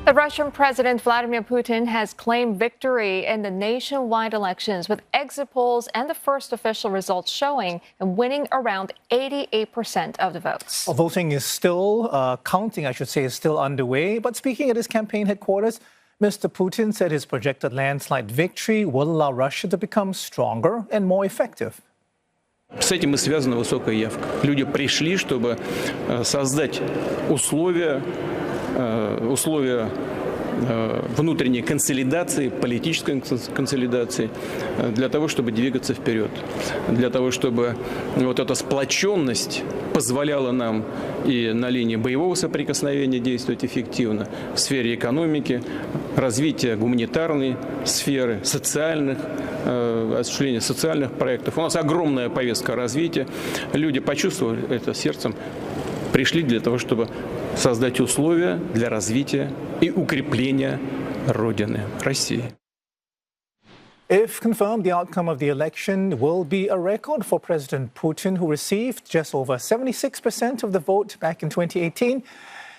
The Russian President Vladimir Putin has claimed victory in the nationwide elections, with exit polls and the first official results showing him winning around 88% of the votes. Voting is still, counting, I should say, is still underway. But speaking at his campaign headquarters, Mr. Putin said his projected landslide victory will allow Russia to become stronger and more effective. С этим и связана высокая явка. Люди пришли, чтобы создать условия внутренней консолидации, политической консолидации, для того, чтобы двигаться вперед, для того, чтобы вот эта сплоченность позволяла нам и на линии боевого соприкосновения действовать эффективно, в сфере экономики, развития гуманитарной сферы, осуществления социальных проектов. У нас огромная повестка развития. Люди почувствовали это сердцем, пришли для того, чтобы создать условия для развития и укрепления Родины, России. If confirmed, the outcome of the election will be a record for President Putin, who received just over 76% of the vote back in 2018.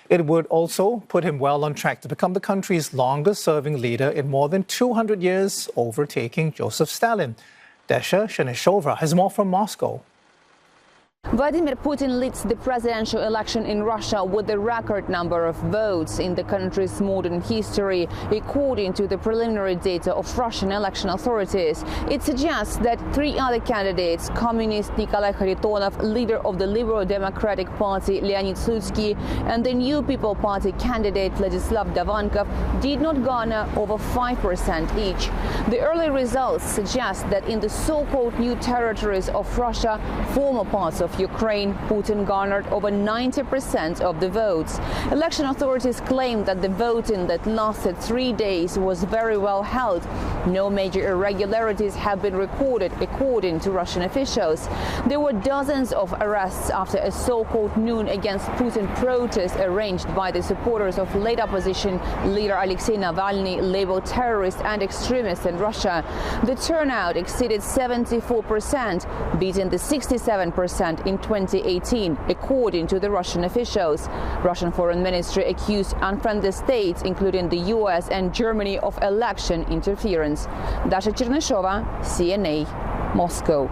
It would also put him well on track to become the country's longest-serving leader in more than 200 years, overtaking Joseph Stalin. Dasha Cherenyshova has more from Moscow. Vladimir Putin leads the presidential election in Russia with a record number of votes in the country's modern history, according to the preliminary data of Russian election authorities. It suggests that three other candidates, communist Nikolai Kharitonov, leader of the Liberal Democratic Party Leonid Slutsky, and the New People Party candidate Vladislav Davankov, did not garner over 5% each. The early results suggest that in the so-called new territories of Russia, former parts of Ukraine, Putin garnered over 90% of the votes. Election authorities claim that the voting that lasted 3 days was very well held. No major irregularities have been recorded, according to Russian officials. There were dozens of arrests after a so-called noon against Putin protest arranged by the supporters of late opposition leader Alexei Navalny, labeled terrorist and extremist in Russia. The turnout exceeded 74%, beating the 67% in 2018, according to the Russian officials. Russian Foreign Ministry accused unfriendly states, including the US and Germany, of election interference. Dasha Cherenyshova, CNA, Moscow.